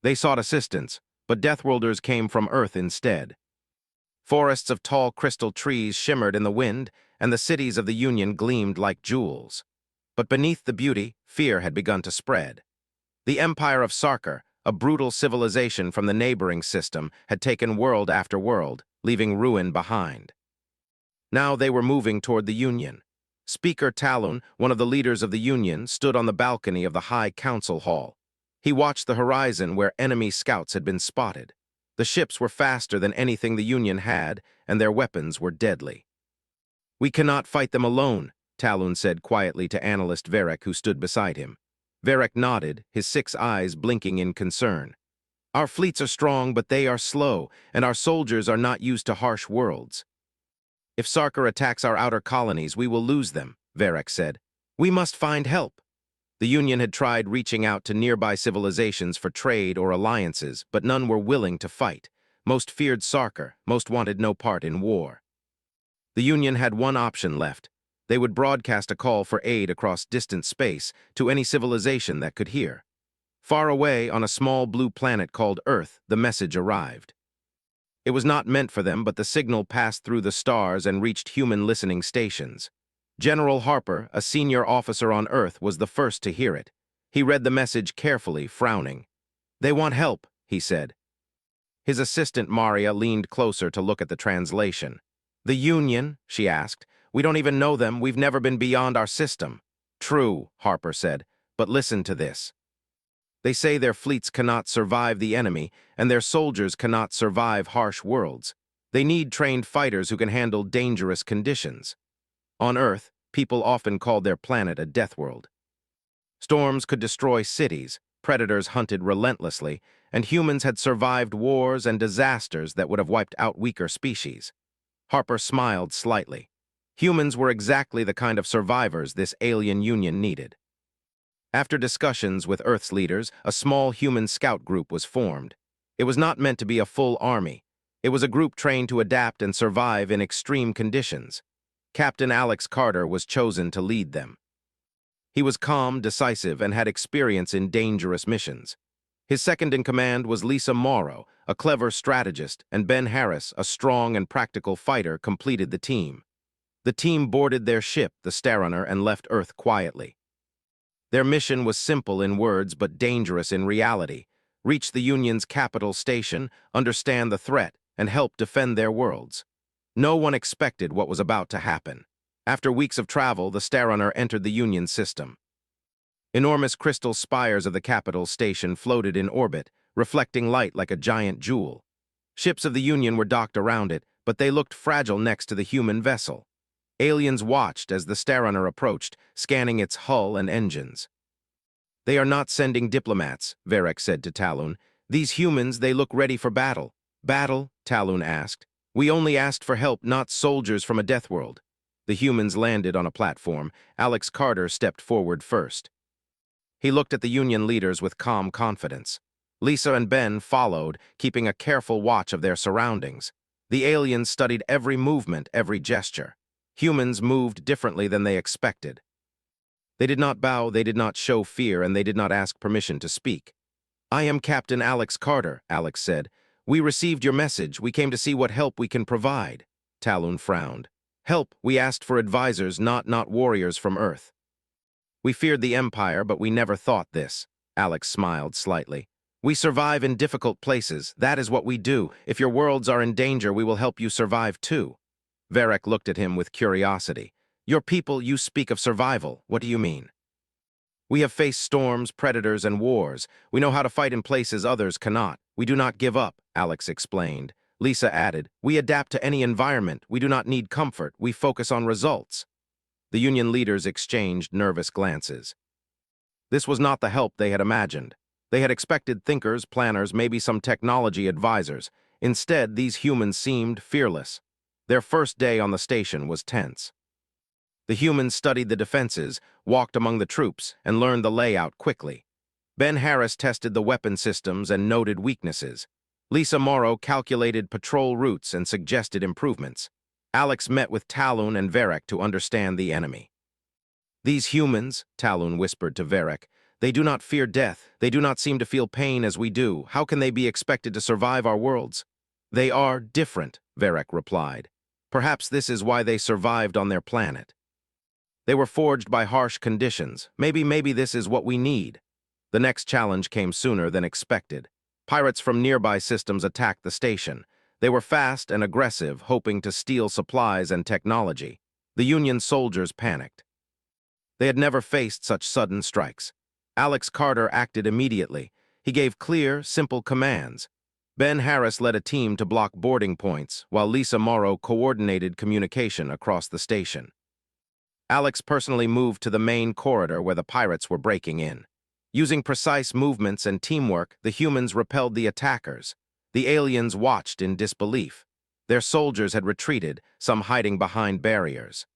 They sought assistance, but Deathworlders came from Earth instead. Forests of tall crystal trees shimmered in the wind, and the cities of the Union gleamed like jewels. But beneath the beauty, fear had begun to spread. The Empire of Sarkar, a brutal civilization from the neighboring system, had taken world after world, leaving ruin behind. Now they were moving toward the Union. Speaker Talon, one of the leaders of the Union, stood on the balcony of the High Council Hall. He watched the horizon where enemy scouts had been spotted. The ships were faster than anything the Union had, and their weapons were deadly. "We cannot fight them alone," Talon said quietly to analyst Varek, who stood beside him. Varek nodded, his 6 eyes blinking in concern. "Our fleets are strong, but they are slow, and our soldiers are not used to harsh worlds. If Sarkar attacks our outer colonies, we will lose them," Varek said. "We must find help." The Union had tried reaching out to nearby civilizations for trade or alliances, but none were willing to fight. Most feared Sarkar, most wanted no part in war. The Union had one option left. They would broadcast a call for aid across distant space to any civilization that could hear. Far away, on a small blue planet called Earth, the message arrived. It was not meant for them, but the signal passed through the stars and reached human listening stations. General Harper, a senior officer on Earth, was the first to hear it. He read the message carefully, frowning. "They want help," he said. His assistant, Maria, leaned closer to look at the translation. "The Union?" she asked. "We don't even know them. We've never been beyond our system." "True," Harper said, "but listen to this. They say their fleets cannot survive the enemy, and their soldiers cannot survive harsh worlds. They need trained fighters who can handle dangerous conditions. On Earth, people often called their planet a death world. Storms could destroy cities, predators hunted relentlessly, and humans had survived wars and disasters that would have wiped out weaker species." Harper smiled slightly. Humans were exactly the kind of survivors this alien Union needed. After discussions with Earth's leaders, a small human scout group was formed. It was not meant to be a full army. It was a group trained to adapt and survive in extreme conditions. Captain Alex Carter was chosen to lead them. He was calm, decisive, and had experience in dangerous missions. His second-in-command was Lisa Morrow, a clever strategist, and Ben Harris, a strong and practical fighter, completed the team. The team boarded their ship, the Starrunner, and left Earth quietly. Their mission was simple in words but dangerous in reality: reach the Union's capital station, understand the threat, and help defend their worlds. No one expected what was about to happen. After weeks of travel, the Starrunner entered the Union system. Enormous crystal spires of the capital station floated in orbit, reflecting light like a giant jewel. Ships of the Union were docked around it, but they looked fragile next to the human vessel. Aliens watched as the Starrunner approached, scanning its hull and engines. "They are not sending diplomats," Varek said to Talon. "These humans, they look ready for battle." "Battle?" Talon asked. "We only asked for help, not soldiers from a death world." The humans landed on a platform. Alex Carter stepped forward first. He looked at the Union leaders with calm confidence. Lisa and Ben followed, keeping a careful watch of their surroundings. The aliens studied every movement, every gesture. Humans moved differently than they expected. They did not bow, they did not show fear, and they did not ask permission to speak. "I am Captain Alex Carter," Alex said. "We received your message. We came to see what help we can provide." Talon frowned. "Help? We asked for advisors, not warriors from Earth." "We feared the Empire, but we never thought this." Alex smiled slightly. "We survive in difficult places. That is what we do. If your worlds are in danger, we will help you survive too." Varek looked at him with curiosity. "Your people, you speak of survival. What do you mean?" "We have faced storms, predators, and wars. We know how to fight in places others cannot. We do not give up," Alex explained. Lisa added, "We adapt to any environment. We do not need comfort. We focus on results." The Union leaders exchanged nervous glances. This was not the help they had imagined. They had expected thinkers, planners, maybe some technology advisors. Instead, these humans seemed fearless. Their first day on the station was tense. The humans studied the defenses, walked among the troops, and learned the layout quickly. Ben Harris tested the weapon systems and noted weaknesses. Lisa Morrow calculated patrol routes and suggested improvements. Alex met with Talon and Varek to understand the enemy. "These humans," Talon whispered to Varek, They do not fear death. They do not seem to feel pain as we do. How can they be expected to survive our worlds? They are different, Varek replied. Perhaps this is why they survived on their planet. They were forged by harsh conditions. Maybe this is what we need. The next challenge came sooner than expected. Pirates from nearby systems attacked the station. They were fast and aggressive, hoping to steal supplies and technology. The Union soldiers panicked. They had never faced such sudden strikes. Alex Carter acted immediately. He gave clear, simple commands. Ben Harris led a team to block boarding points, while Lisa Morrow coordinated communication across the station. Alex personally moved to the main corridor where the pirates were breaking in. Using precise movements and teamwork, the humans repelled the attackers. The aliens watched in disbelief. Their soldiers had retreated, some hiding behind barriers.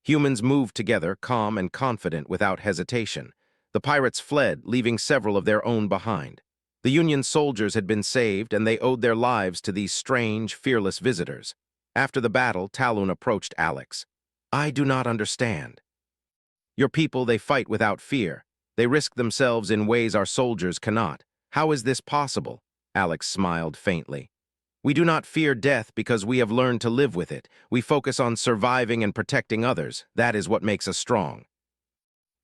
Humans moved together, calm and confident, without hesitation. The pirates fled, leaving several of their own behind. The Union soldiers had been saved, and they owed their lives to these strange, fearless visitors. After the battle, Talon approached Alex. I do not understand. Your people, they fight without fear. They risk themselves in ways our soldiers cannot. How is this possible? Alex smiled faintly. We do not fear death because we have learned to live with it. We focus on surviving and protecting others. That is what makes us strong.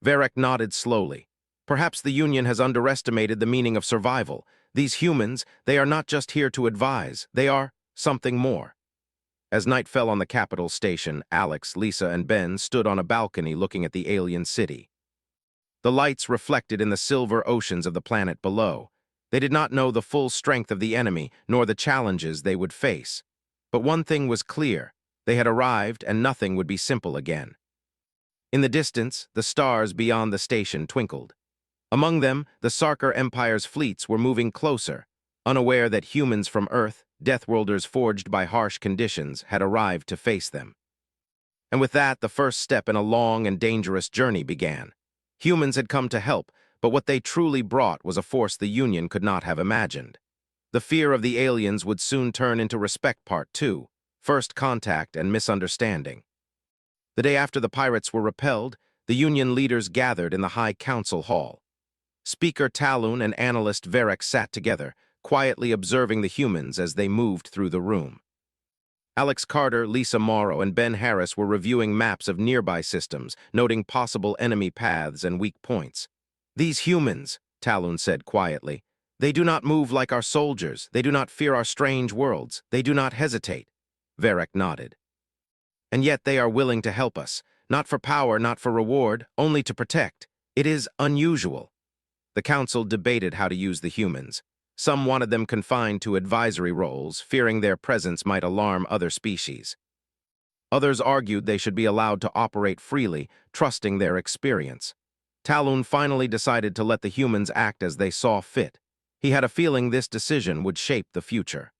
Varek nodded slowly. Perhaps the Union has underestimated the meaning of survival. These humans, they are not just here to advise. They are something more. As night fell on the capital station, Alex, Lisa, and Ben stood on a balcony looking at the alien city. The lights reflected in the silver oceans of the planet below. They did not know the full strength of the enemy, nor the challenges they would face. But one thing was clear. They had arrived, and nothing would be simple again. In the distance, the stars beyond the station twinkled. Among them, the Sarkar Empire's fleets were moving closer, unaware that humans from Earth, Deathworlders forged by harsh conditions, had arrived to face them. And with that, the first step in a long and dangerous journey began. Humans had come to help, but what they truly brought was a force the Union could not have imagined. The fear of the aliens would soon turn into respect Part 2, first contact and misunderstanding. The day after the pirates were repelled, the Union leaders gathered in the High Council Hall. Speaker Talon and analyst Varek sat together, quietly observing the humans as they moved through the room. Alex Carter, Lisa Morrow, and Ben Harris were reviewing maps of nearby systems, noting possible enemy paths and weak points. These humans, Talon said quietly, they do not move like our soldiers. They do not fear our strange worlds. They do not hesitate. Varek nodded. And yet they are willing to help us, not for power, not for reward, only to protect. It is unusual. The council debated how to use the humans. Some wanted them confined to advisory roles, fearing their presence might alarm other species. Others argued they should be allowed to operate freely, trusting their experience. Talon finally decided to let the humans act as they saw fit. He had a feeling this decision would shape the future.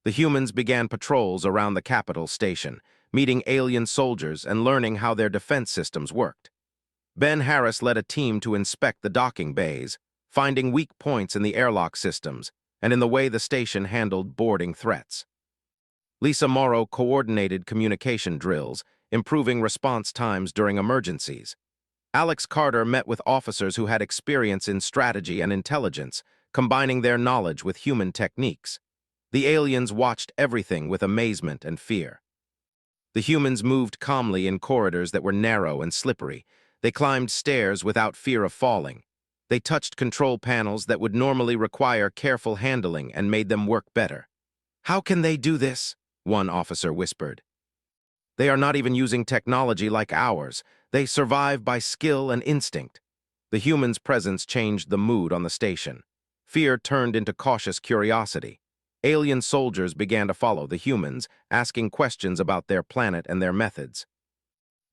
The humans began patrols around the capital station, meeting alien soldiers and learning how their defense systems worked. Ben Harris led a team to inspect the docking bays, finding weak points in the airlock systems and in the way the station handled boarding threats. Lisa Morrow coordinated communication drills, improving response times during emergencies. Alex Carter met with officers who had experience in strategy and intelligence, combining their knowledge with human techniques. The aliens watched everything with amazement and fear. The humans moved calmly in corridors that were narrow and slippery. They climbed stairs without fear of falling. They touched control panels that would normally require careful handling and made them work better. How can they do this? One officer whispered. They are not even using technology like ours. They survive by skill and instinct. The humans' presence changed the mood on the station. Fear turned into cautious curiosity. Alien soldiers began to follow the humans, asking questions about their planet and their methods.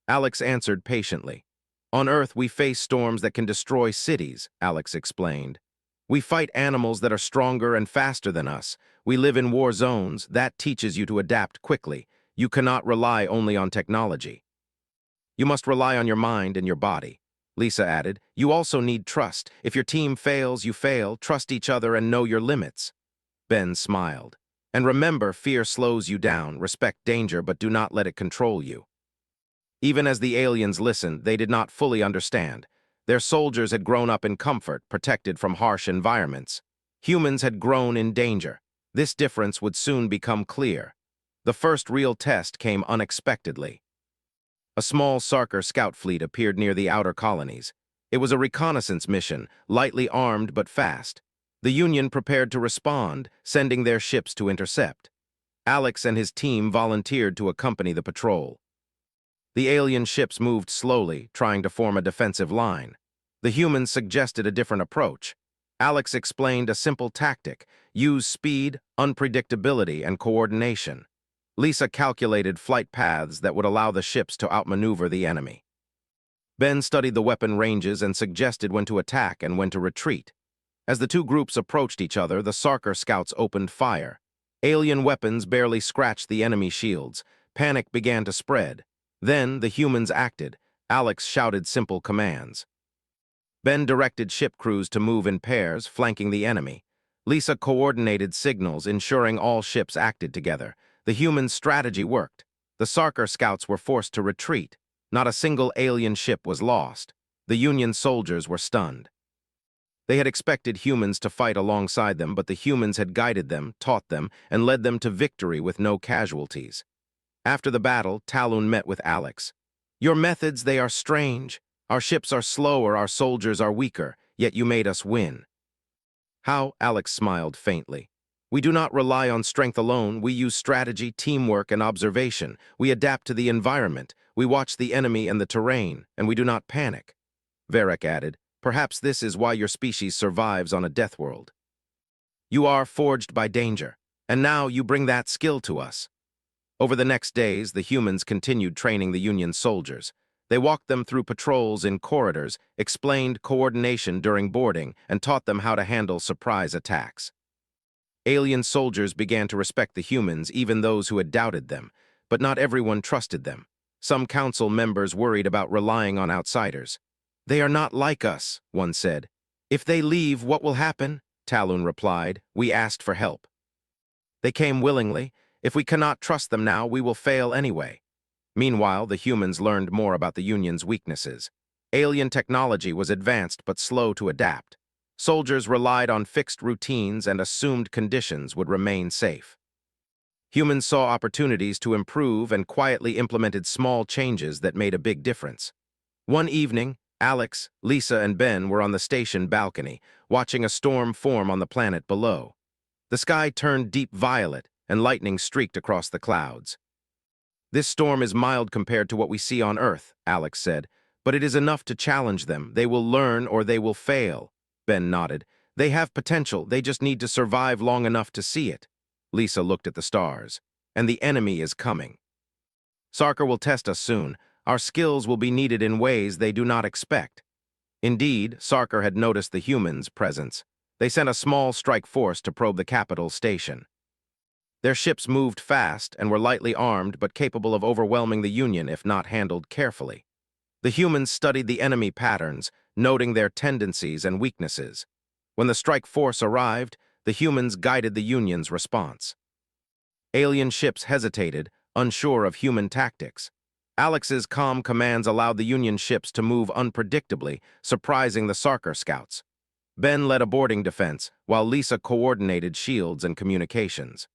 Alex answered patiently. On Earth, we face storms that can destroy cities, Alex explained. We fight animals that are stronger and faster than us. We live in war zones. That teaches you to adapt quickly. You cannot rely only on technology. You must rely on your mind and your body. Lisa added, you also need trust. If your team fails, you fail. Trust each other and know your limits. Ben smiled. And remember, fear slows you down. Respect danger, but do not let it control you. Even as the aliens listened, they did not fully understand. Their soldiers had grown up in comfort, protected from harsh environments. Humans had grown in danger. This difference would soon become clear. The first real test came unexpectedly. A small Sarker scout fleet appeared near the outer colonies. It was a reconnaissance mission, lightly armed but fast. The Union prepared to respond, sending their ships to intercept. Alex and his team volunteered to accompany the patrol. The alien ships moved slowly, trying to form a defensive line. The humans suggested a different approach. Alex explained a simple tactic: use speed, unpredictability, and coordination. Lisa calculated flight paths that would allow the ships to outmaneuver the enemy. Ben studied the weapon ranges and suggested when to attack and when to retreat. As the two groups approached each other, the Sarker scouts opened fire. Alien weapons barely scratched the enemy shields. Panic began to spread. Then the humans acted. Alex shouted simple commands. Ben directed ship crews to move in pairs, flanking the enemy. Lisa coordinated signals, ensuring all ships acted together. The humans' strategy worked. The Sarker scouts were forced to retreat. Not a single alien ship was lost. The Union soldiers were stunned. They had expected humans to fight alongside them, but the humans had guided them, taught them, and led them to victory with no casualties. After the battle, Talon met with Alex. "Your methods, they are strange. Our ships are slower, our soldiers are weaker, yet you made us win." "How?" Alex smiled faintly. "We do not rely on strength alone. We use strategy, teamwork, and observation. We adapt to the environment. We watch the enemy and the terrain, and we do not panic." Varric added, "Perhaps this is why your species survives on a death world. You are forged by danger, and now you bring that skill to us." Over the next days, the humans continued training the Union soldiers. They walked them through patrols in corridors, explained coordination during boarding, and taught them how to handle surprise attacks. Alien soldiers began to respect the humans, even those who had doubted them, but not everyone trusted them. Some council members worried about relying on outsiders. "They are not like us," one said. "If they leave, what will happen?" Talon replied. "We asked for help. They came willingly. If we cannot trust them now, we will fail anyway." Meanwhile, the humans learned more about the Union's weaknesses. Alien technology was advanced but slow to adapt. Soldiers relied on fixed routines and assumed conditions would remain safe. Humans saw opportunities to improve and quietly implemented small changes that made a big difference. One evening, Alex, Lisa, and Ben were on the station balcony, watching a storm form on the planet below. The sky turned deep violet, and lightning streaked across the clouds. "This storm is mild compared to what we see on Earth," Alex said, "but it is enough to challenge them. They will learn or they will fail." Ben nodded. "They have potential, they just need to survive long enough to see it." Lisa looked at the stars. "And the enemy is coming. Sarker will test us soon. Our skills will be needed in ways they do not expect." Indeed, Sarker had noticed the humans' presence. They sent a small strike force to probe the capital station. Their ships moved fast and were lightly armed but capable of overwhelming the Union if not handled carefully. The humans studied the enemy patterns, noting their tendencies and weaknesses. When the strike force arrived, the humans guided the Union's response. Alien ships hesitated, unsure of human tactics. Alex's calm commands allowed the Union ships to move unpredictably, surprising the Sarker scouts. Ben led a boarding defense, while Lisa coordinated shields and communications.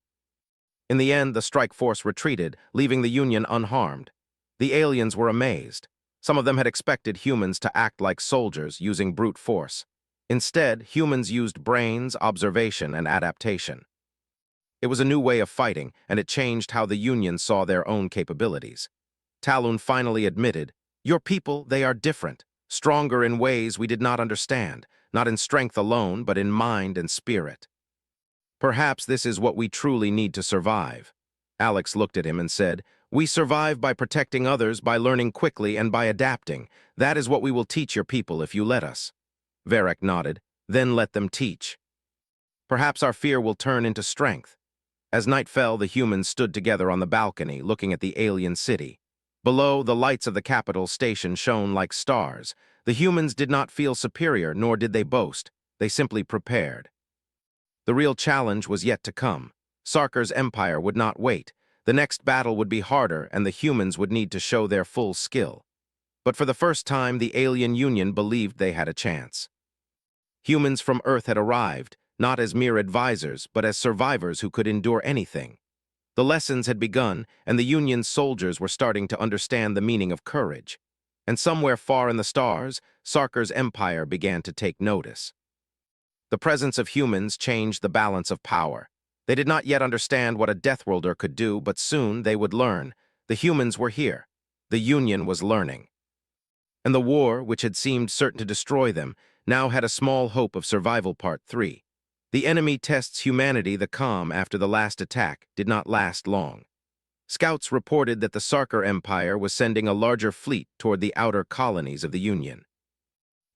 In the end, the strike force retreated, leaving the Union unharmed. The aliens were amazed. Some of them had expected humans to act like soldiers, using brute force. Instead, humans used brains, observation, and adaptation. It was a new way of fighting, and it changed how the Union saw their own capabilities. Talon finally admitted, "Your people, they are different, stronger in ways we did not understand, not in strength alone, but in mind and spirit. Perhaps this is what we truly need to survive." Alex looked at him and said, "We survive by protecting others, by learning quickly, and by adapting. That is what we will teach your people if you let us." Varric nodded. "Then let them teach. Perhaps our fear will turn into strength." As night fell, the humans stood together on the balcony, looking at the alien city. Below, the lights of the capital station shone like stars. The humans did not feel superior, nor did they boast. They simply prepared. The real challenge was yet to come. Sarker's empire would not wait. The next battle would be harder, and the humans would need to show their full skill. But for the first time, the alien Union believed they had a chance. Humans from Earth had arrived, not as mere advisors, but as survivors who could endure anything. The lessons had begun, and the Union's soldiers were starting to understand the meaning of courage. And somewhere far in the stars, Sarkar's empire began to take notice. The presence of humans changed the balance of power. They did not yet understand what a Deathworlder could do, but soon they would learn. The humans were here. The Union was learning. And the war, which had seemed certain to destroy them, now had a small hope of survival. Part 3. The enemy tests humanity. The calm after the last attack did not last long. Scouts reported that the Sarkar Empire was sending a larger fleet toward the outer colonies of the Union.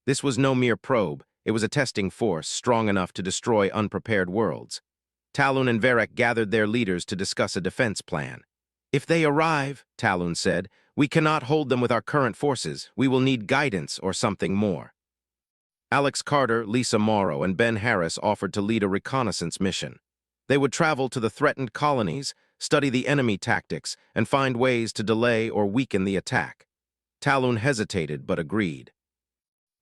This was no mere probe. It was a testing force strong enough to destroy unprepared worlds. Talon and Varek gathered their leaders to discuss a defense plan. "If they arrive," Talon said, "we cannot hold them with our current forces. We will need guidance or something more." Alex Carter, Lisa Morrow, and Ben Harris offered to lead a reconnaissance mission. They would travel to the threatened colonies, study the enemy tactics, and find ways to delay or weaken the attack. Talon hesitated but agreed.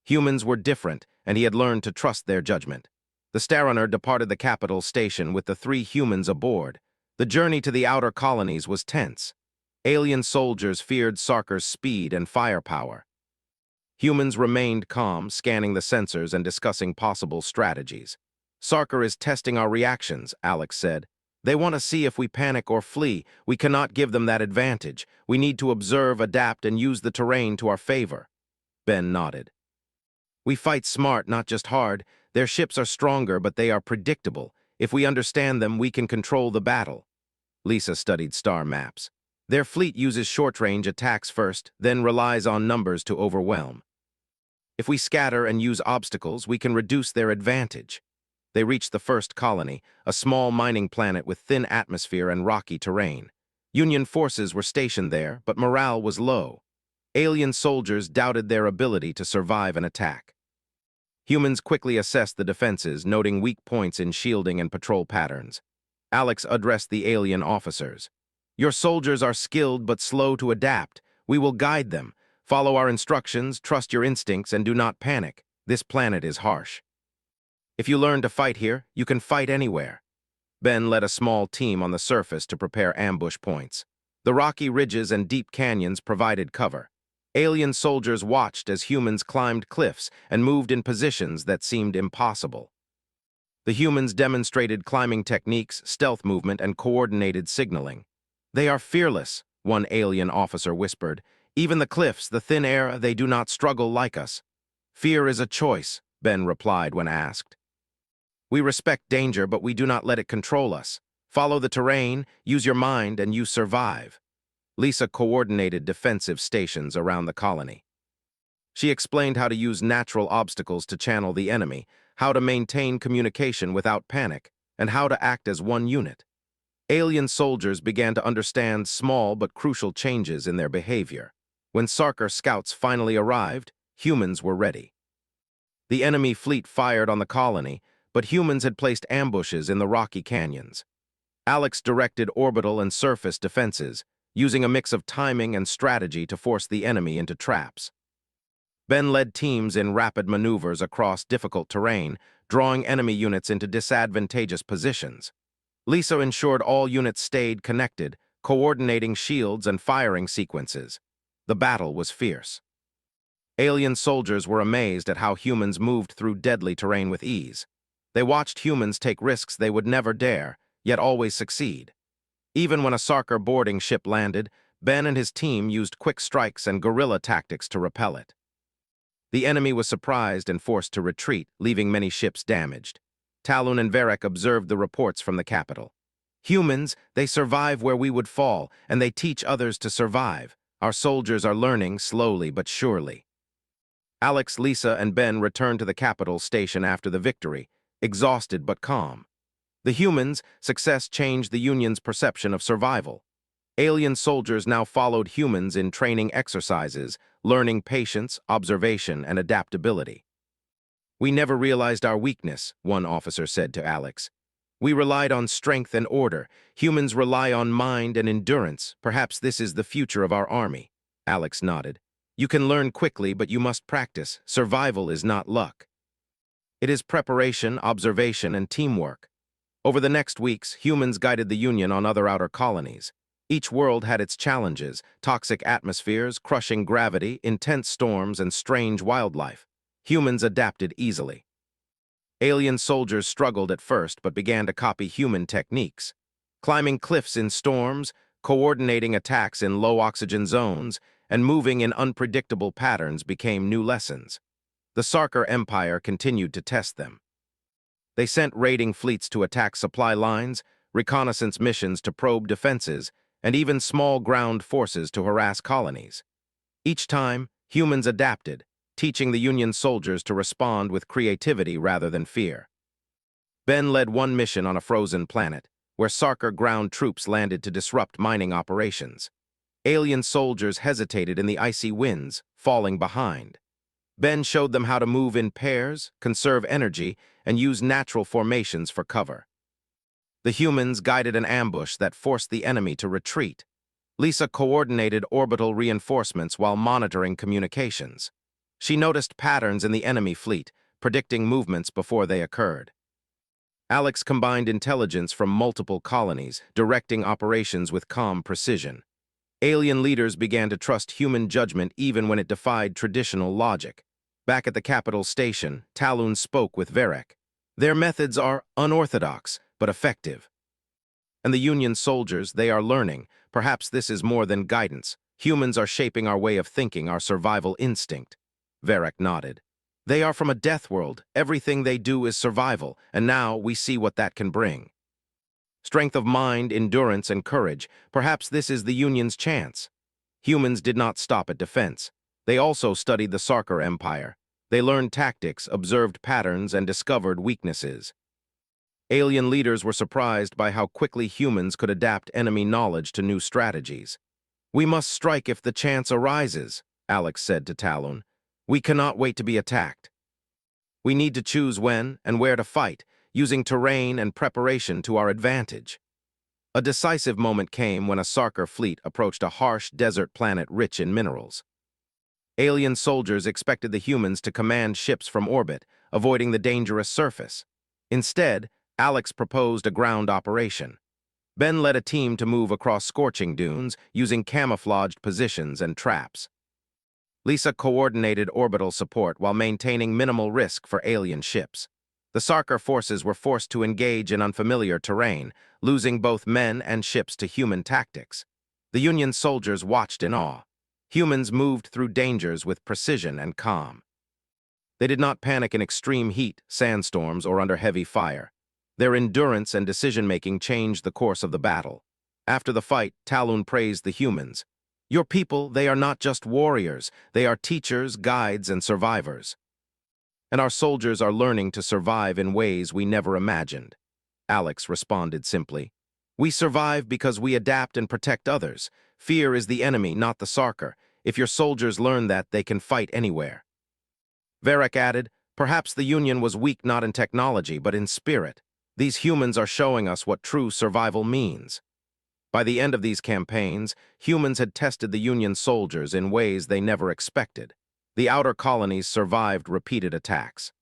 Humans were different, and he had learned to trust their judgment. The Starrunner departed the capital station with the 3 humans aboard. The journey to the outer colonies was tense. Alien soldiers feared Sarkar's speed and firepower. Humans remained calm, scanning the sensors and discussing possible strategies. "Sarkar is testing our reactions," Alex said. "They want to see if we panic or flee. We cannot give them that advantage. We need to observe, adapt, and use the terrain to our favor." Ben nodded. "We fight smart, not just hard. Their ships are stronger, but they are predictable. If we understand them, we can control the battle." Lisa studied star maps. "Their fleet uses short-range attacks first, then relies on numbers to overwhelm. If we scatter and use obstacles, we can reduce their advantage." They reached the first colony, a small mining planet with thin atmosphere and rocky terrain. Union forces were stationed there, but morale was low. Alien soldiers doubted their ability to survive an attack. Humans quickly assessed the defenses, noting weak points in shielding and patrol patterns. Alex addressed the alien officers. "Your soldiers are skilled but slow to adapt. We will guide them. Follow our instructions, trust your instincts, and do not panic. This planet is harsh. If you learn to fight here, you can fight anywhere." Ben led a small team on the surface to prepare ambush points. The rocky ridges and deep canyons provided cover. Alien soldiers watched as humans climbed cliffs and moved in positions that seemed impossible. The humans demonstrated climbing techniques, stealth movement, and coordinated signaling. "They are fearless," one alien officer whispered. "Even the cliffs, the thin air, they do not struggle like us." "Fear is a choice," Ben replied when asked. "We respect danger, but we do not let it control us. Follow the terrain, use your mind, and you survive." Lisa coordinated defensive stations around the colony. She explained how to use natural obstacles to channel the enemy, how to maintain communication without panic, and how to act as one unit. Alien soldiers began to understand small but crucial changes in their behavior. When Sarkar scouts finally arrived, humans were ready. The enemy fleet fired on the colony, but humans had placed ambushes in the rocky canyons. Alex directed orbital and surface defenses, using a mix of timing and strategy to force the enemy into traps. Ben led teams in rapid maneuvers across difficult terrain, drawing enemy units into disadvantageous positions. Lisa ensured all units stayed connected, coordinating shields and firing sequences. The battle was fierce. Alien soldiers were amazed at how humans moved through deadly terrain with ease. They watched humans take risks they would never dare, yet always succeed. Even when a Sarkar boarding ship landed, Ben and his team used quick strikes and guerrilla tactics to repel it. The enemy was surprised and forced to retreat, leaving many ships damaged. Talon and Varek observed the reports from the capital. "Humans, they survive where we would fall, and they teach others to survive. Our soldiers are learning slowly but surely." Alex, Lisa, and Ben returned to the capital station after the victory, exhausted but calm. The humans' success changed the Union's perception of survival. Alien soldiers now followed humans in training exercises, learning patience, observation, and adaptability. "We never realized our weakness," one officer said to Alex. "We relied on strength and order. Humans rely on mind and endurance. Perhaps this is the future of our army." Alex nodded. You can learn quickly, but you must practice. Survival is not luck. It is preparation, observation, and teamwork. Over the next weeks, humans guided the Union on other outer colonies. Each world had its challenges: toxic atmospheres, crushing gravity, intense storms, and strange wildlife. Humans adapted easily. Alien soldiers struggled at first but began to copy human techniques. Climbing cliffs in storms, coordinating attacks in low-oxygen zones, and moving in unpredictable patterns became new lessons. The Sarkar Empire continued to test them. They sent raiding fleets to attack supply lines, reconnaissance missions to probe defenses, and even small ground forces to harass colonies. Each time, humans adapted, teaching the Union soldiers to respond with creativity rather than fear. Ben led one mission on a frozen planet, where Sarkar ground troops landed to disrupt mining operations. Alien soldiers hesitated in the icy winds, falling behind. Ben showed them how to move in pairs, conserve energy, and use natural formations for cover. The humans guided an ambush that forced the enemy to retreat. Lisa coordinated orbital reinforcements while monitoring communications. She noticed patterns in the enemy fleet, predicting movements before they occurred. Alex combined intelligence from multiple colonies, directing operations with calm precision. Alien leaders began to trust human judgment even when it defied traditional logic. Back at the capital station, Talon spoke with Varek. Their methods are unorthodox, but effective. And the Union soldiers, they are learning. Perhaps this is more than guidance. Humans are shaping our way of thinking, our survival instinct. Varek nodded. They are from a death world. Everything they do is survival, and now we see what that can bring. Strength of mind, endurance, and courage. Perhaps this is the Union's chance. Humans did not stop at defense. They also studied the Sarkar Empire. They learned tactics, observed patterns, and discovered weaknesses. Alien leaders were surprised by how quickly humans could adapt enemy knowledge to new strategies. We must strike if the chance arises, Alex said to Talon. We cannot wait to be attacked. We need to choose when and where to fight, using terrain and preparation to our advantage. A decisive moment came when a Sarkar fleet approached a harsh desert planet rich in minerals. Alien soldiers expected the humans to command ships from orbit, avoiding the dangerous surface. Instead, Alex proposed a ground operation. Ben led a team to move across scorching dunes, using camouflaged positions and traps. Lisa coordinated orbital support while maintaining minimal risk for alien ships. The Sarkar forces were forced to engage in unfamiliar terrain, losing both men and ships to human tactics. The Union soldiers watched in awe. Humans moved through dangers with precision and calm. They did not panic in extreme heat, sandstorms, or under heavy fire. Their endurance and decision-making changed the course of the battle. After the fight, Talon praised the humans. Your people, they are not just warriors. They are teachers, guides, and survivors. And our soldiers are learning to survive in ways we never imagined. Alex responded simply. We survive because we adapt and protect others. Fear is the enemy, not the Sarkar. If your soldiers learn that, they can fight anywhere. Varek added, perhaps the Union was weak not in technology, but in spirit. These humans are showing us what true survival means. By the end of these campaigns, humans had tested the Union soldiers in ways they never expected. The outer colonies survived repeated attacks.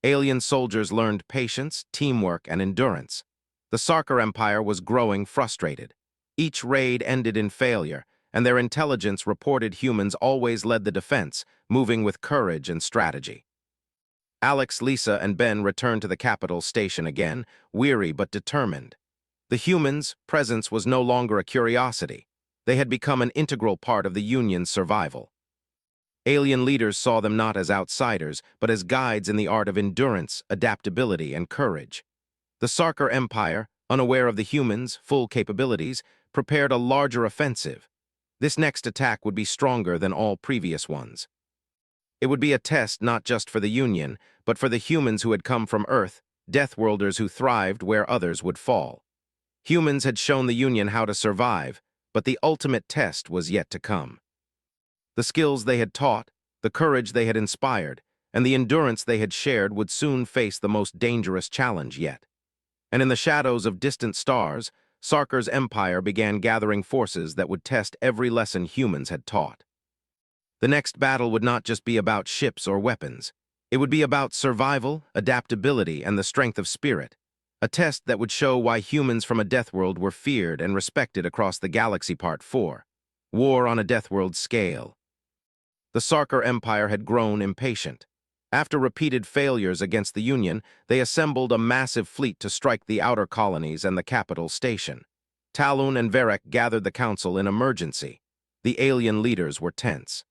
Alien soldiers learned patience, teamwork, and endurance. The Sarkar Empire was growing frustrated. Each raid ended in failure, and their intelligence reported humans always led the defense, moving with courage and strategy. Alex, Lisa, and Ben returned to the capital station again, weary but determined. The humans' presence was no longer a curiosity. They had become an integral part of the Union's survival. Alien leaders saw them not as outsiders, but as guides in the art of endurance, adaptability, and courage. The Sarkar Empire, unaware of the humans' full capabilities, prepared a larger offensive. This next attack would be stronger than all previous ones. It would be a test not just for the Union, but for the humans who had come from Earth, Deathworlders who thrived where others would fall. Humans had shown the Union how to survive, but the ultimate test was yet to come. The skills they had taught, the courage they had inspired, and the endurance they had shared would soon face the most dangerous challenge yet. And in the shadows of distant stars, Sarkar's empire began gathering forces that would test every lesson humans had taught. The next battle would not just be about ships or weapons. It would be about survival, adaptability, and the strength of spirit. A test that would show why humans from a death world were feared and respected across the galaxy. Part 4. War on a death world scale. The Sarkar Empire had grown impatient. After repeated failures against the Union, they assembled a massive fleet to strike the outer colonies and the capital station. Talon and Varek gathered the council in emergency. The alien leaders were tense.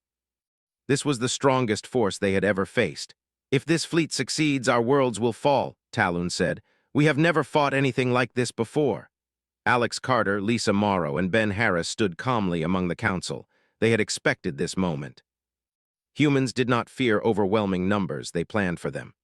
This was the strongest force they had ever faced. "If this fleet succeeds, our worlds will fall," Talon said. "We have never fought anything like this before." Alex Carter, Lisa Morrow, and Ben Harris stood calmly among the council. They had expected this moment. Humans did not fear overwhelming numbers, they planned for them.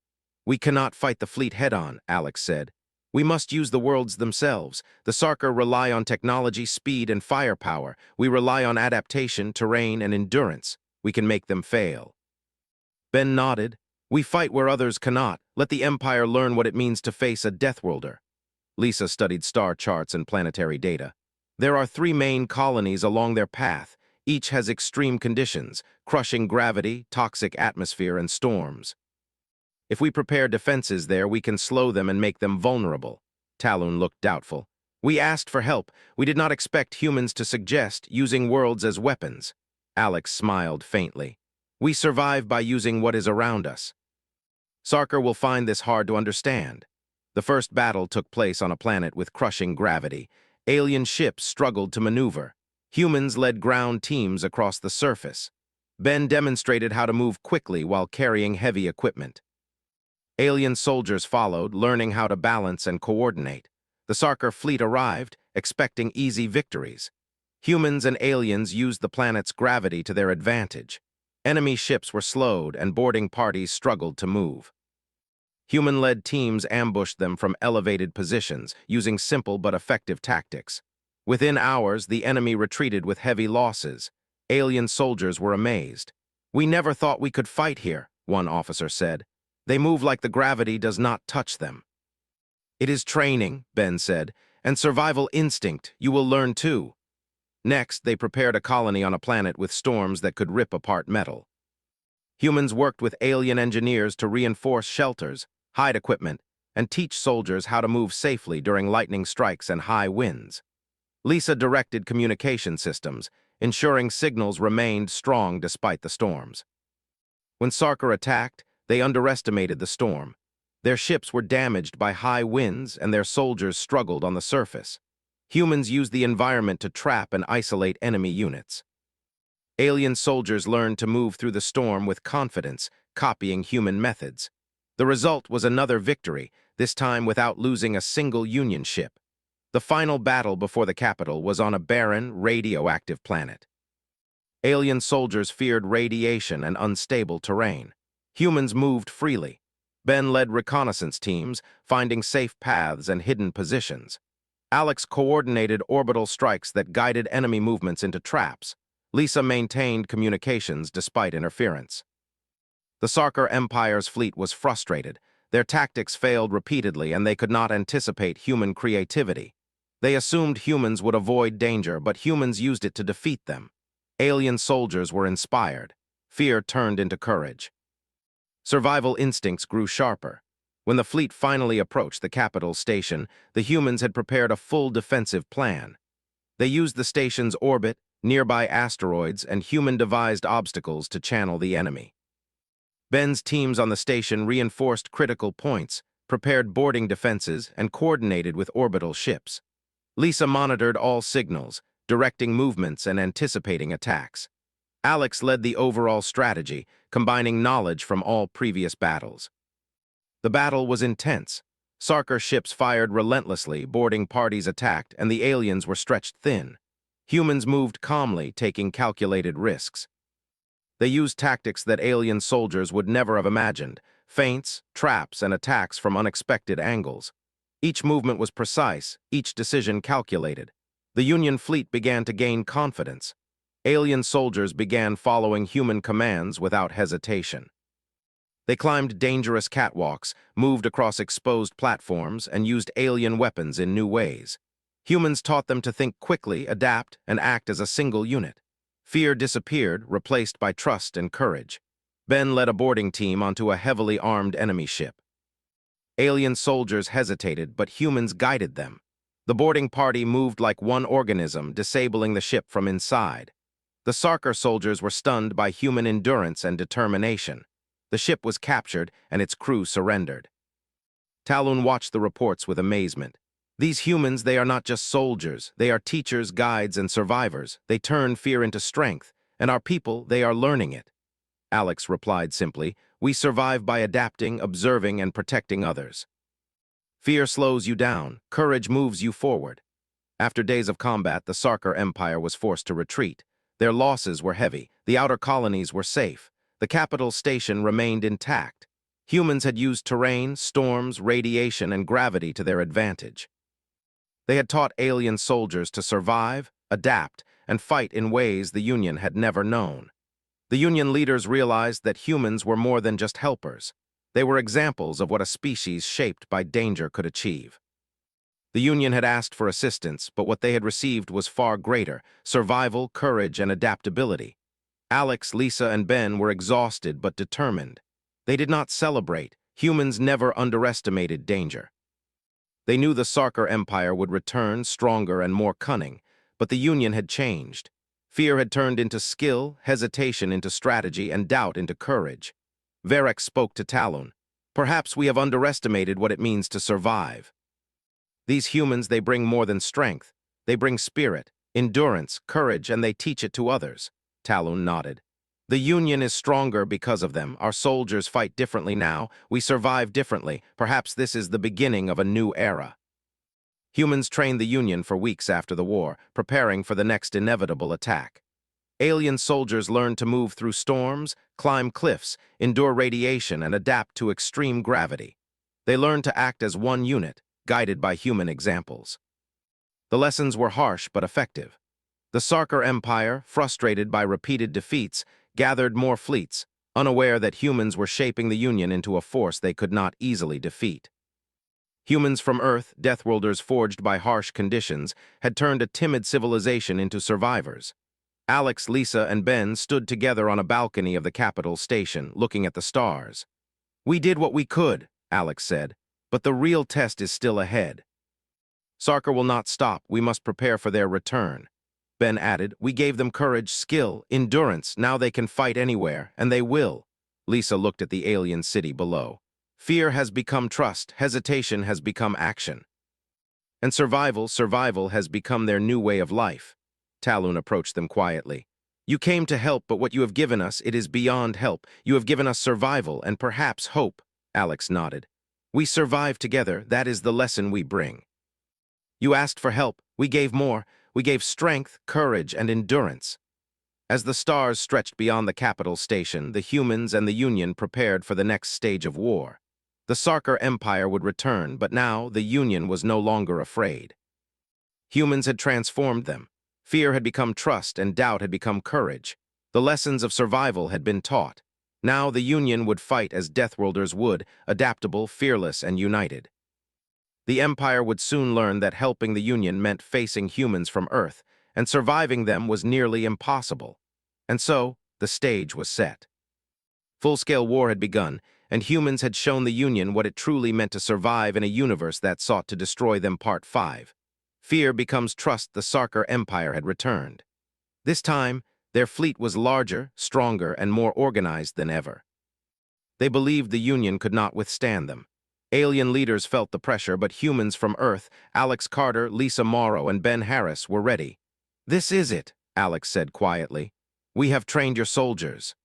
"We cannot fight the fleet head-on," Alex said. "We must use the worlds themselves. The Sarkar rely on technology, speed, and firepower. We rely on adaptation, terrain, and endurance. We can make them fail." Ben nodded. "We fight where others cannot. Let the Empire learn what it means to face a Deathworlder." Lisa studied star charts and planetary data. There are 3 main colonies along their path. Each has extreme conditions, crushing gravity, toxic atmosphere, and storms. "If we prepare defenses there, we can slow them and make them vulnerable." Talon looked doubtful. "We asked for help. We did not expect humans to suggest using worlds as weapons." Alex smiled faintly. "We survive by using what is around us." Sarkar will find this hard to understand. The first battle took place on a planet with crushing gravity. Alien ships struggled to maneuver. Humans led ground teams across the surface. Ben demonstrated how to move quickly while carrying heavy equipment. Alien soldiers followed, learning how to balance and coordinate. The Sarkar fleet arrived, expecting easy victories. Humans and aliens used the planet's gravity to their advantage. Enemy ships were slowed, and boarding parties struggled to move. Human-led teams ambushed them from elevated positions, using simple but effective tactics. Within hours, the enemy retreated with heavy losses. Alien soldiers were amazed. "We never thought we could fight here," one officer said. "They move like the gravity does not touch them." "It is training," Ben said, "and survival instinct. You will learn too." Next, they prepared a colony on a planet with storms that could rip apart metal. Humans worked with alien engineers to reinforce shelters, hide equipment, and teach soldiers how to move safely during lightning strikes and high winds. Lisa directed communication systems, ensuring signals remained strong despite the storms. When Sarkar attacked, they underestimated the storm. Their ships were damaged by high winds, and their soldiers struggled on the surface. Humans used the environment to trap and isolate enemy units. Alien soldiers learned to move through the storm with confidence, copying human methods. The result was another victory, this time without losing a single Union ship. The final battle before the capital was on a barren, radioactive planet. Alien soldiers feared radiation and unstable terrain. Humans moved freely. Ben led reconnaissance teams, finding safe paths and hidden positions. Alex coordinated orbital strikes that guided enemy movements into traps. Lisa maintained communications despite interference. The Sarkar Empire's fleet was frustrated. Their tactics failed repeatedly, and they could not anticipate human creativity. They assumed humans would avoid danger, but humans used it to defeat them. Alien soldiers were inspired. Fear turned into courage. Survival instincts grew sharper. When the fleet finally approached the capital station, the humans had prepared a full defensive plan. They used the station's orbit, nearby asteroids, and human-devised obstacles to channel the enemy. Ben's teams on the station reinforced critical points, prepared boarding defenses, and coordinated with orbital ships. Lisa monitored all signals, directing movements and anticipating attacks. Alex led the overall strategy, combining knowledge from all previous battles. The battle was intense. Sarkar ships fired relentlessly, boarding parties attacked, and the aliens were stretched thin. Humans moved calmly, taking calculated risks. They used tactics that alien soldiers would never have imagined: feints, traps, and attacks from unexpected angles. Each movement was precise, each decision calculated. The Union fleet began to gain confidence. Alien soldiers began following human commands without hesitation. They climbed dangerous catwalks, moved across exposed platforms, and used alien weapons in new ways. Humans taught them to think quickly, adapt, and act as a single unit. Fear disappeared, replaced by trust and courage. Ben led a boarding team onto a heavily armed enemy ship. Alien soldiers hesitated, but humans guided them. The boarding party moved like one organism, disabling the ship from inside. The Sarkar soldiers were stunned by human endurance and determination. The ship was captured, and its crew surrendered. Talon watched the reports with amazement. These humans, they are not just soldiers. They are teachers, guides, and survivors. They turn fear into strength, and our people, they are learning it. Alex replied simply, "We survive by adapting, observing, and protecting others." Fear slows you down. Courage moves you forward. After days of combat, the Sarkar Empire was forced to retreat. Their losses were heavy. The outer colonies were safe. The capital station remained intact. Humans had used terrain, storms, radiation, and gravity to their advantage. They had taught alien soldiers to survive, adapt, and fight in ways the Union had never known. The Union leaders realized that humans were more than just helpers. They were examples of what a species shaped by danger could achieve. The Union had asked for assistance, but what they had received was far greater: survival, courage, and adaptability. Alex, Lisa, and Ben were exhausted but determined. They did not celebrate. Humans never underestimated danger. They knew the Sarkar Empire would return stronger and more cunning, but the Union had changed. Fear had turned into skill, hesitation into strategy, and doubt into courage. Varek spoke to Talon. "Perhaps we have underestimated what it means to survive. These humans, they bring more than strength. They bring spirit, endurance, courage, and they teach it to others." Talon nodded. "The Union is stronger because of them. Our soldiers fight differently now. We survive differently. Perhaps this is the beginning of a new era." Humans trained the Union for weeks after the war, preparing for the next inevitable attack. Alien soldiers learned to move through storms, climb cliffs, endure radiation, and adapt to extreme gravity. They learned to act as one unit, guided by human examples. The lessons were harsh but effective. The Sarkar Empire, frustrated by repeated defeats, gathered more fleets, unaware that humans were shaping the Union into a force they could not easily defeat. Humans from Earth, Deathworlders forged by harsh conditions, had turned a timid civilization into survivors. Alex, Lisa, and Ben stood together on a balcony of the capital station, looking at the stars. "We did what we could," Alex said, "but the real test is still ahead. Sarkar will not stop. We must prepare for their return." Ben added, "We gave them courage, skill, endurance. Now they can fight anywhere, and they will." Lisa looked at the alien city below. "Fear has become trust, hesitation has become action. And survival has become their new way of life." Talon approached them quietly. "You came to help, but what you have given us, it is beyond help. You have given us survival and perhaps hope." Alex nodded. "We survive together. That is the lesson we bring. You asked for help. We gave more. We gave strength, courage, and endurance." As the stars stretched beyond the capital station, the humans and the Union prepared for the next stage of war. The Sarkar Empire would return, but now the Union was no longer afraid. Humans had transformed them. Fear had become trust, and doubt had become courage. The lessons of survival had been taught. Now the Union would fight as Deathworlders would, adaptable, fearless, and united. The Empire would soon learn that helping the Union meant facing humans from Earth, and surviving them was nearly impossible. And so, the stage was set. Full-scale war had begun, and humans had shown the Union what it truly meant to survive in a universe that sought to destroy them. Part 5. Fear becomes trust. The Sarkar Empire had returned. This time, their fleet was larger, stronger, and more organized than ever. They believed the Union could not withstand them. Alien leaders felt the pressure, but humans from Earth, Alex Carter, Lisa Morrow, and Ben Harris, were ready. "This is it," Alex said quietly. "We have trained your soldiers.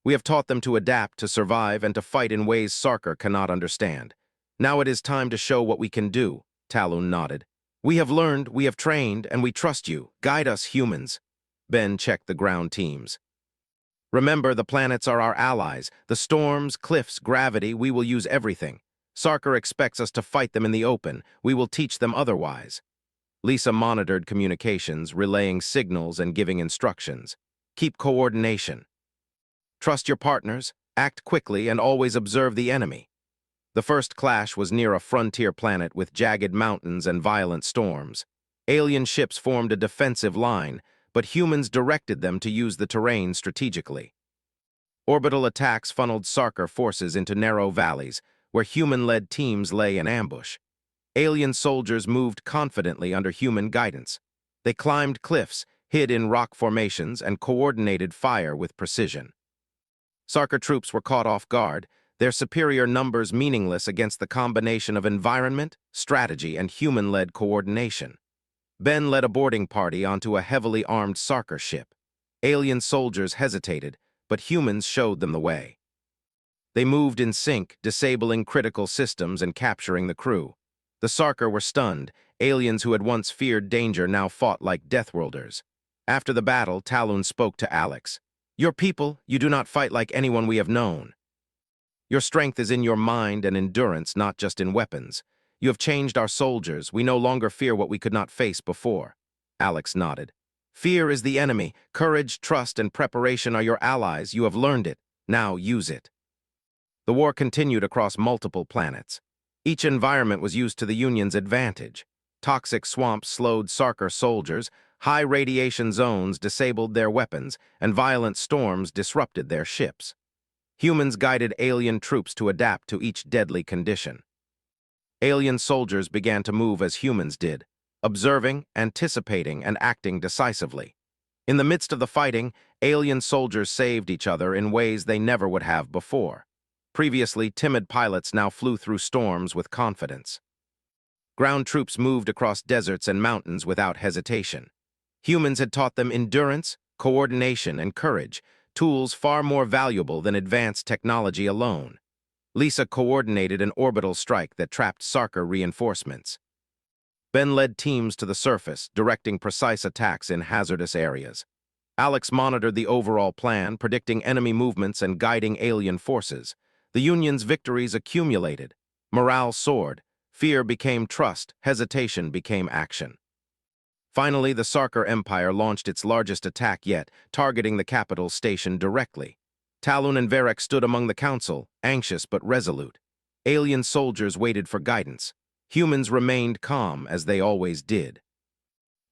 We have taught them to adapt, to survive, and to fight in ways Sarkar cannot understand. Now it is time to show what we can do." Talon nodded. "We have learned, we have trained, and we trust you. Guide us, humans." Ben checked the ground teams. "Remember, the planets are our allies. The storms, cliffs, gravity, we will use everything. Sarkar expects us to fight them in the open. We will teach them otherwise." Lisa monitored communications, relaying signals and giving instructions. "Keep coordination. Trust your partners, act quickly, and always observe the enemy." The first clash was near a frontier planet with jagged mountains and violent storms. Alien ships formed a defensive line, but humans directed them to use the terrain strategically. Orbital attacks funneled Sarkar forces into narrow valleys, where human-led teams lay in ambush. Alien soldiers moved confidently under human guidance. They climbed cliffs, hid in rock formations, and coordinated fire with precision. Sarkar troops were caught off guard, their superior numbers meaningless against the combination of environment, strategy, and human-led coordination. Ben led a boarding party onto a heavily armed Sarkar ship. Alien soldiers hesitated, but humans showed them the way. They moved in sync, disabling critical systems and capturing the crew. The Sarkar were stunned. Aliens who had once feared danger now fought like Deathworlders. After the battle, Talon spoke to Alex. "Your people, you do not fight like anyone we have known. Your strength is in your mind and endurance, not just in weapons. You have changed our soldiers. We no longer fear what we could not face before." Alex nodded. "Fear is the enemy. Courage, trust, and preparation are your allies. You have learned it. Now use it." The war continued across multiple planets. Each environment was used to the Union's advantage. Toxic swamps slowed Sarkar soldiers, high radiation zones disabled their weapons, and violent storms disrupted their ships. Humans guided alien troops to adapt to each deadly condition. Alien soldiers began to move as humans did, observing, anticipating, and acting decisively. In the midst of the fighting, alien soldiers saved each other in ways they never would have before. Previously timid pilots now flew through storms with confidence. Ground troops moved across deserts and mountains without hesitation. Humans had taught them endurance, coordination, and courage, tools far more valuable than advanced technology alone. Lisa coordinated an orbital strike that trapped Sarkar reinforcements. Ben led teams to the surface, directing precise attacks in hazardous areas. Alex monitored the overall plan, predicting enemy movements and guiding alien forces. The Union's victories accumulated. Morale soared. Fear became trust. Hesitation became action. Finally, the Sarkar Empire launched its largest attack yet, targeting the capital station directly. Talon and Varek stood among the council, anxious but resolute. Alien soldiers waited for guidance. Humans remained calm, as they always did.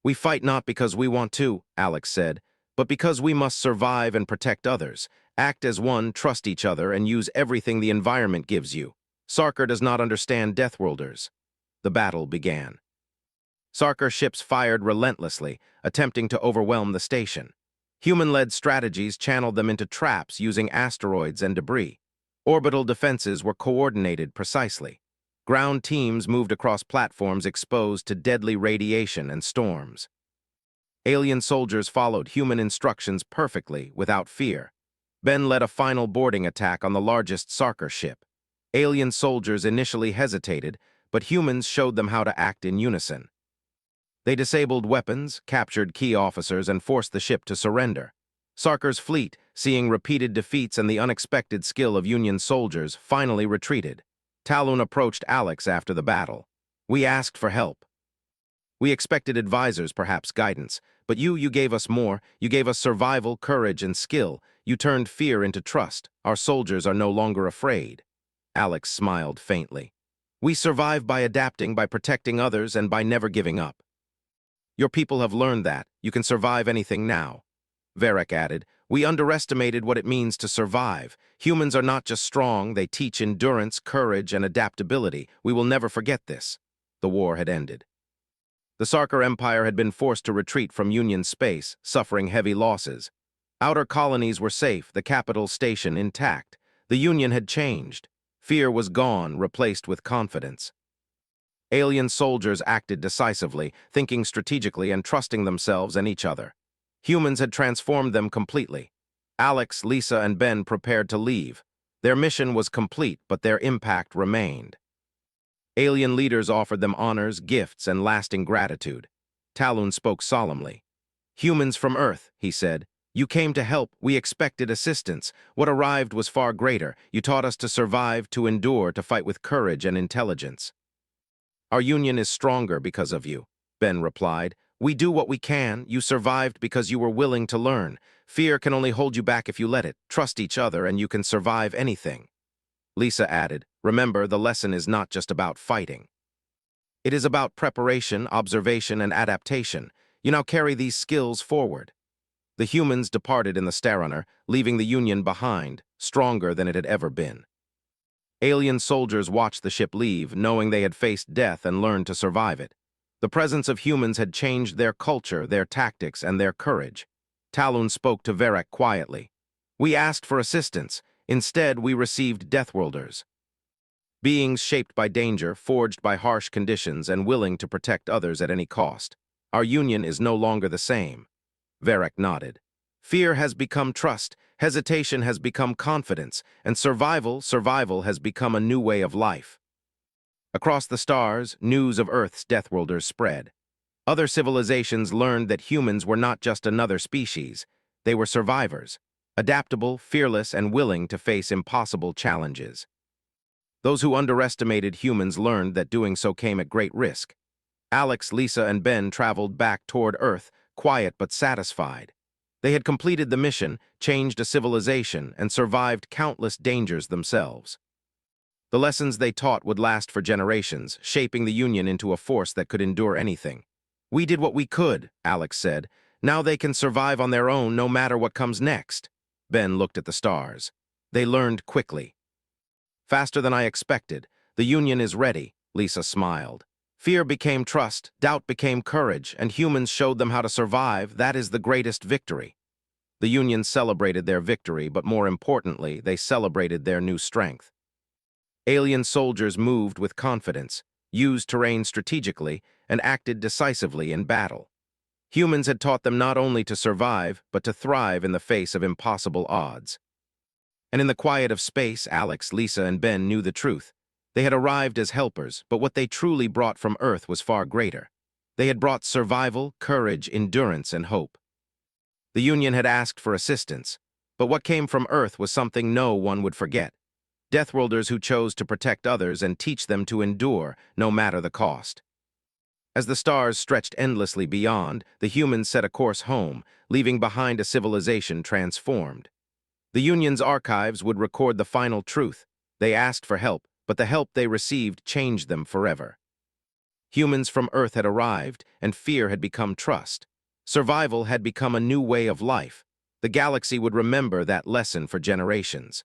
"We fight not because we want to," Alex said, "but because we must survive and protect others. Act as one, trust each other, and use everything the environment gives you. Sarkar does not understand Deathworlders." The battle began. Sarkar ships fired relentlessly, attempting to overwhelm the station. Human-led strategies channeled them into traps using asteroids and debris. Orbital defenses were coordinated precisely. Ground teams moved across platforms exposed to deadly radiation and storms. Alien soldiers followed human instructions perfectly, without fear. Ben led a final boarding attack on the largest Sarkar ship. Alien soldiers initially hesitated, but humans showed them how to act in unison. They disabled weapons, captured key officers, and forced the ship to surrender. Sarkar's fleet, seeing repeated defeats and the unexpected skill of Union soldiers, finally retreated. Talon approached Alex after the battle. "We asked for help. We expected advisors, perhaps guidance, but you gave us more. You gave us survival, courage, and skill. You turned fear into trust. Our soldiers are no longer afraid." Alex smiled faintly. "We survive by adapting, by protecting others, and by never giving up. Your people have learned that. You can survive anything now." Varek added, "We underestimated what it means to survive. Humans are not just strong, they teach endurance, courage, and adaptability. We will never forget this." The war had ended. The Sarkar Empire had been forced to retreat from Union space, suffering heavy losses. Outer colonies were safe, the capital station intact. The Union had changed. Fear was gone, replaced with confidence. Alien soldiers acted decisively, thinking strategically and trusting themselves and each other. Humans had transformed them completely. Alex, Lisa, and Ben prepared to leave. Their mission was complete, but their impact remained. Alien leaders offered them honors, gifts, and lasting gratitude. Talon spoke solemnly. "Humans from Earth," he said, "you came to help. We expected assistance. What arrived was far greater. You taught us to survive, to endure, to fight with courage and intelligence. Our Union is stronger because of you," Ben replied. "We do what we can. You survived because you were willing to learn. Fear can only hold you back if you let it. Trust each other and you can survive anything." Lisa added, "Remember, the lesson is not just about fighting. It is about preparation, observation, and adaptation. You now carry these skills forward." The humans departed in the Starrunner, leaving the Union behind, stronger than it had ever been. Alien soldiers watched the ship leave, knowing they had faced death and learned to survive it. The presence of humans had changed their culture, their tactics, and their courage. Talon spoke to Varek quietly. "We asked for assistance. Instead, we received Deathworlders. Beings shaped by danger, forged by harsh conditions, and willing to protect others at any cost. Our union is no longer the same." Varek nodded. "Fear has become trust, hesitation has become confidence, and survival has become a new way of life." Across the stars, news of Earth's Deathworlders spread. Other civilizations learned that humans were not just another species. They were survivors, adaptable, fearless, and willing to face impossible challenges. Those who underestimated humans learned that doing so came at great risk. Alex, Lisa, and Ben traveled back toward Earth, quiet but satisfied. They had completed the mission, changed a civilization, and survived countless dangers themselves. The lessons they taught would last for generations, shaping the Union into a force that could endure anything. "We did what we could," Alex said. "Now they can survive on their own no matter what comes next." Ben looked at the stars. "They learned quickly." "Faster than I expected. The Union is ready," Lisa smiled. "Fear became trust, doubt became courage, and humans showed them how to survive. That is the greatest victory." The Union celebrated their victory, but more importantly, they celebrated their new strength. Alien soldiers moved with confidence, used terrain strategically, and acted decisively in battle. Humans had taught them not only to survive, but to thrive in the face of impossible odds. And in the quiet of space, Alex, Lisa, and Ben knew the truth. They had arrived as helpers, but what they truly brought from Earth was far greater. They had brought survival, courage, endurance, and hope. The Union had asked for assistance, but what came from Earth was something no one would forget. Deathworlders who chose to protect others and teach them to endure, no matter the cost. As the stars stretched endlessly beyond, the humans set a course home, leaving behind a civilization transformed. The Union's archives would record the final truth. They asked for help, but the help they received changed them forever. Humans from Earth had arrived, and fear had become trust. Survival had become a new way of life. The galaxy would remember that lesson for generations.